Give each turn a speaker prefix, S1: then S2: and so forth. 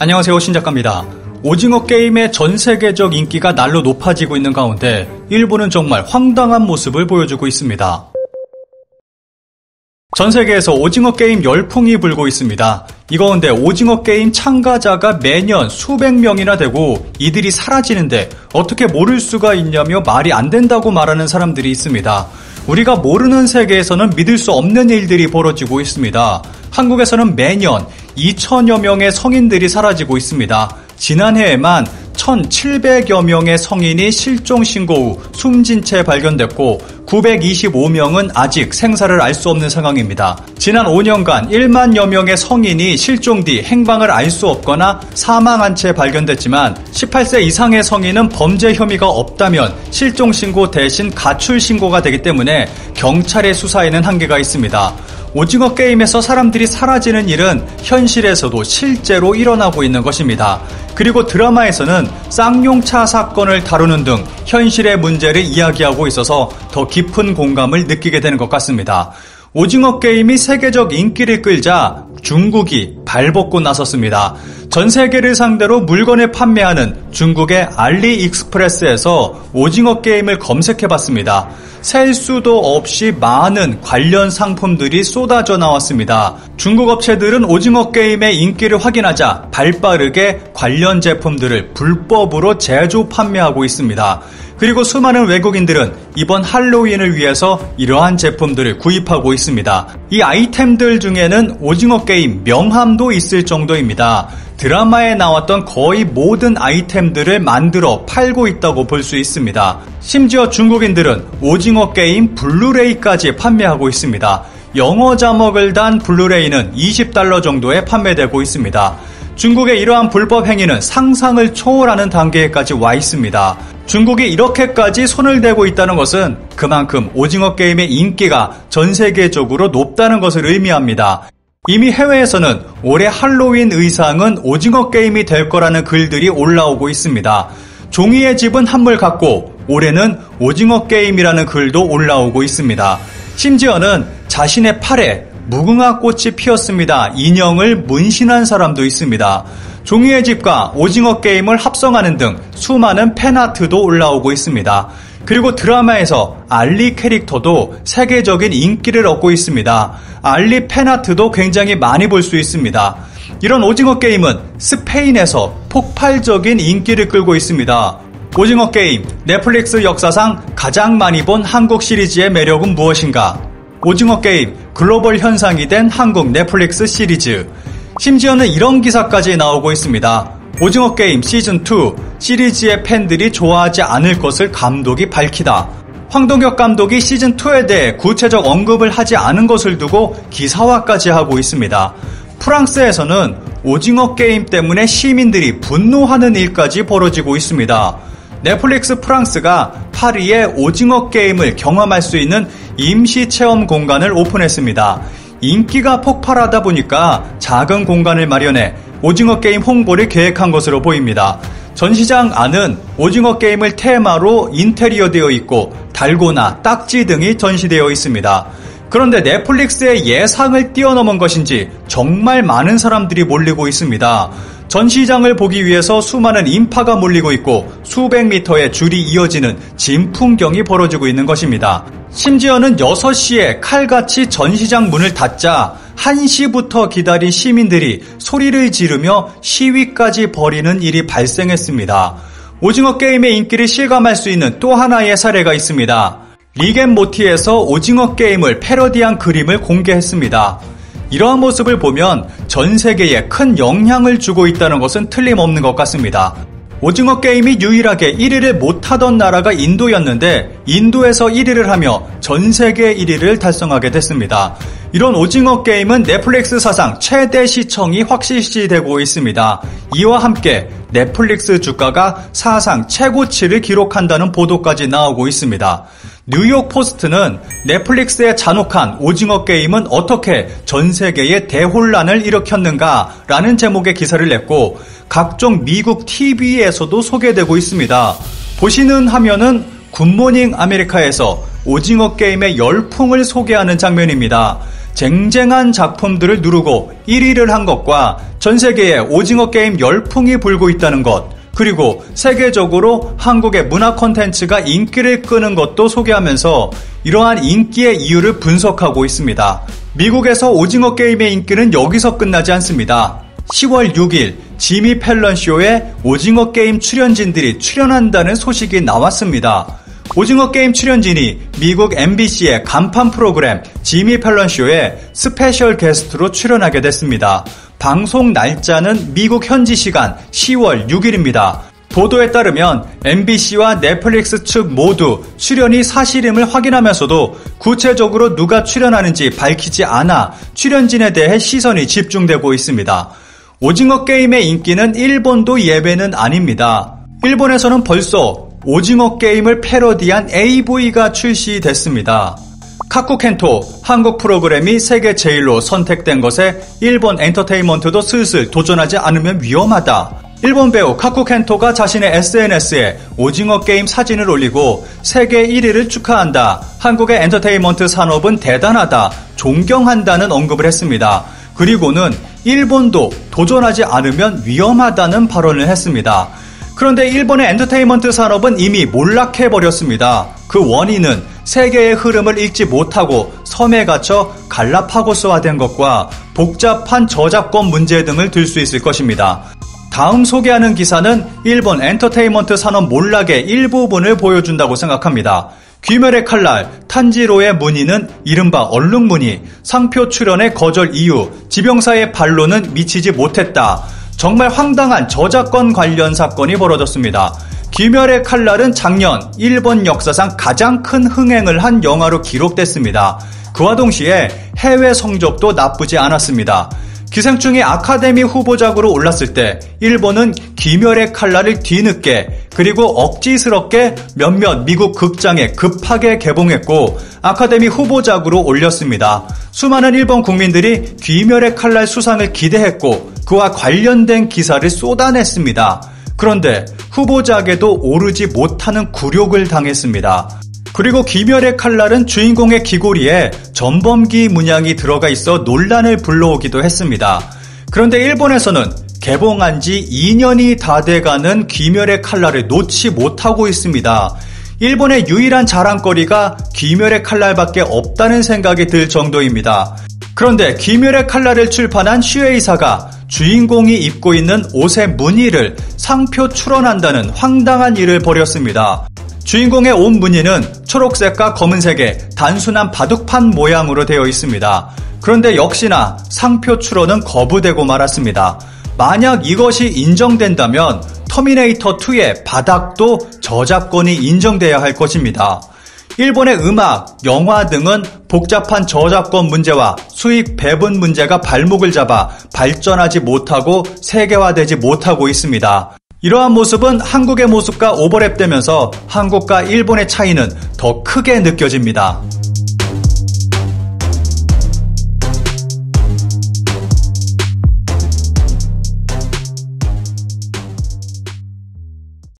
S1: 안녕하세요, 신작가입니다. 오징어 게임의 전 세계적 인기가 날로 높아지고 있는 가운데 일본은 정말 황당한 모습을 보여주고 있습니다. 전 세계에서 오징어 게임 열풍이 불고 있습니다. 이 가운데 오징어 게임 참가자가 매년 수백 명이나 되고 이들이 사라지는데 어떻게 모를 수가 있냐며 말이 안 된다고 말하는 사람들이 있습니다. 우리가 모르는 세계에서는 믿을 수 없는 일들이 벌어지고 있습니다. 한국에서는 매년 2천여 명의 성인들이 사라지고 있습니다. 지난해에만 1,700여 명의 성인이 실종 신고 후 숨진 채 발견됐고 925명은 아직 생사를 알 수 없는 상황입니다. 지난 5년간 1만여 명의 성인이 실종 뒤 행방을 알 수 없거나 사망한 채 발견됐지만 18세 이상의 성인은 범죄 혐의가 없다면 실종 신고 대신 가출 신고가 되기 때문에 경찰의 수사에는 한계가 있습니다. 오징어 게임에서 사람들이 사라지는 일은 현실에서도 실제로 일어나고 있는 것입니다. 그리고 드라마에서는 쌍용차 사건을 다루는 등 현실의 문제를 이야기하고 있어서 더 깊은 공감을 느끼게 되는 것 같습니다. 오징어 게임이 세계적 인기를 끌자 중국이 발벗고 나섰습니다. 전 세계를 상대로 물건을 판매하는 중국의 알리익스프레스에서 오징어 게임을 검색해봤습니다. 셀 수도 없이 많은 관련 상품들이 쏟아져 나왔습니다. 중국 업체들은 오징어 게임의 인기를 확인하자 발빠르게 관련 제품들을 불법으로 제조 판매하고 있습니다. 그리고 수많은 외국인들은 이번 할로윈을 위해서 이러한 제품들을 구입하고 있습니다. 이 아이템들 중에는 오징어 게임 명함도 있을 정도입니다. 드라마에 나왔던 거의 모든 아이템들을 만들어 팔고 있다고 볼 수 있습니다. 심지어 중국인들은 오징어 게임 블루레이까지 판매하고 있습니다. 영어 자막을 단 블루레이는 $20 정도에 판매되고 있습니다. 중국의 이러한 불법 행위는 상상을 초월하는 단계까지 와 있습니다. 중국이 이렇게까지 손을 대고 있다는 것은 그만큼 오징어 게임의 인기가 전 세계적으로 높다는 것을 의미합니다. 이미 해외에서는 올해 할로윈 의상은 오징어 게임이 될 거라는 글들이 올라오고 있습니다. 종이의 집은 한물 같고 올해는 오징어 게임이라는 글도 올라오고 있습니다. 심지어는 자신의 팔에 무궁화 꽃이 피었습니다. 인형을 문신한 사람도 있습니다. 종이의 집과 오징어 게임을 합성하는 등 수많은 팬아트도 올라오고 있습니다. 그리고 드라마에서 알리 캐릭터도 세계적인 인기를 얻고 있습니다. 알리 팬아트도 굉장히 많이 볼 수 있습니다. 이런 오징어 게임은 스페인에서 폭발적인 인기를 끌고 있습니다. 오징어 게임, 넷플릭스 역사상 가장 많이 본 한국 시리즈의 매력은 무엇인가? 오징어 게임, 글로벌 현상이 된 한국 넷플릭스 시리즈. 심지어는 이런 기사까지 나오고 있습니다. 오징어 게임 시즌2 시리즈의 팬들이 좋아하지 않을 것을 감독이 밝히다. 황동혁 감독이 시즌2에 대해 구체적 언급을 하지 않은 것을 두고 기사화까지 하고 있습니다. 프랑스에서는 오징어 게임 때문에 시민들이 분노하는 일까지 벌어지고 있습니다. 넷플릭스 프랑스가 파리에 오징어 게임을 경험할 수 있는 임시 체험 공간을 오픈했습니다. 인기가 폭발하다 보니까 작은 공간을 마련해 오징어 게임 홍보를 계획한 것으로 보입니다. 전시장 안은 오징어 게임을 테마로 인테리어되어 있고 달고나, 딱지 등이 전시되어 있습니다. 그런데 넷플릭스의 예상을 뛰어넘은 것인지 정말 많은 사람들이 몰리고 있습니다. 전시장을 보기 위해서 수많은 인파가 몰리고 있고 수백 미터의 줄이 이어지는 진풍경이 벌어지고 있는 것입니다. 심지어는 6시에 칼같이 전시장 문을 닫자 1시부터 기다린 시민들이 소리를 지르며 시위까지 벌이는 일이 발생했습니다. 오징어 게임의 인기를 실감할 수 있는 또 하나의 사례가 있습니다. 릭앤모티에서 오징어 게임을 패러디한 그림을 공개했습니다. 이러한 모습을 보면 전 세계에 큰 영향을 주고 있다는 것은 틀림없는 것 같습니다. 오징어 게임이 유일하게 1위를 못하던 나라가 인도였는데 인도에서 1위를 하며 전 세계 1위를 달성하게 됐습니다. 이런 오징어 게임은 넷플릭스 사상 최대 시청이 확실시되고 있습니다. 이와 함께 넷플릭스 주가가 사상 최고치를 기록한다는 보도까지 나오고 있습니다. 뉴욕 포스트는 넷플릭스의 잔혹한 오징어 게임은 어떻게 전 세계에 대혼란을 일으켰는가 라는 제목의 기사를 냈고 각종 미국 TV에서도 소개되고 있습니다. 보시는 화면은 굿모닝 아메리카에서 오징어 게임의 열풍을 소개하는 장면입니다. 쟁쟁한 작품들을 누르고 1위를 한 것과 전 세계에 오징어 게임 열풍이 불고 있다는 것, 그리고 세계적으로 한국의 문화 콘텐츠가 인기를 끄는 것도 소개하면서 이러한 인기의 이유를 분석하고 있습니다. 미국에서 오징어 게임의 인기는 여기서 끝나지 않습니다. 10월 6일 지미 펠런 쇼에 오징어 게임 출연진들이 출연한다는 소식이 나왔습니다. 오징어 게임 출연진이 미국 MBC의 간판 프로그램 지미 펠런 쇼에 스페셜 게스트로 출연하게 됐습니다. 방송 날짜는 미국 현지 시간 10월 6일입니다. 보도에 따르면 MBC와 넷플릭스 측 모두 출연이 사실임을 확인하면서도 구체적으로 누가 출연하는지 밝히지 않아 출연진에 대해 시선이 집중되고 있습니다. 오징어 게임의 인기는 일본도 예외는 아닙니다. 일본에서는 벌써 오징어 게임을 패러디한 AV가 출시됐습니다. 카쿠켄토, 한국 프로그램이 세계 제일로 선택된 것에 일본 엔터테인먼트도 슬슬 도전하지 않으면 위험하다. 일본 배우 카쿠켄토가 자신의 SNS에 오징어 게임 사진을 올리고 세계 1위를 축하한다. 한국의 엔터테인먼트 산업은 대단하다. 존경한다는 언급을 했습니다. 그리고는 일본도 도전하지 않으면 위험하다는 발언을 했습니다. 그런데 일본의 엔터테인먼트 산업은 이미 몰락해버렸습니다. 그 원인은 세계의 흐름을 읽지 못하고 섬에 갇혀 갈라파고스화된 것과 복잡한 저작권 문제 등을 들 수 있을 것입니다. 다음 소개하는 기사는 일본 엔터테인먼트 산업 몰락의 일부분을 보여준다고 생각합니다. 귀멸의 칼날, 탄지로의 문의는 이른바 얼룩무늬, 상표 출연의 거절 이유, 지병사의 반론은 미치지 못했다. 정말 황당한 저작권 관련 사건이 벌어졌습니다. 귀멸의 칼날은 작년 일본 역사상 가장 큰 흥행을 한 영화로 기록됐습니다. 그와 동시에 해외 성적도 나쁘지 않았습니다. 기생충이 아카데미 후보작으로 올랐을 때 일본은 귀멸의 칼날을 뒤늦게 그리고 억지스럽게 몇몇 미국 극장에 급하게 개봉했고 아카데미 후보작으로 올렸습니다. 수많은 일본 국민들이 귀멸의 칼날 수상을 기대했고 그와 관련된 기사를 쏟아냈습니다. 그런데 후보작에도 오르지 못하는 굴욕을 당했습니다. 그리고 귀멸의 칼날은 주인공의 귀고리에 전범기 문양이 들어가 있어 논란을 불러오기도 했습니다. 그런데 일본에서는 개봉한 지 2년이 다 돼가는 귀멸의 칼날을 놓지 못하고 있습니다. 일본의 유일한 자랑거리가 귀멸의 칼날밖에 없다는 생각이 들 정도입니다. 그런데 귀멸의 칼날을 출판한 슈에이사가 주인공이 입고 있는 옷의 무늬를 상표 출원한다는 황당한 일을 벌였습니다. 주인공의 옷 무늬는 초록색과 검은색의 단순한 바둑판 모양으로 되어 있습니다. 그런데 역시나 상표 출원은 거부되고 말았습니다. 만약 이것이 인정된다면 터미네이터2의 바닥도 저작권이 인정돼야 할 것입니다. 일본의 음악, 영화 등은 복잡한 저작권 문제와 수익 배분 문제가 발목을 잡아 발전하지 못하고 세계화되지 못하고 있습니다. 이러한 모습은 한국의 모습과 오버랩되면서 한국과 일본의 차이는 더 크게 느껴집니다.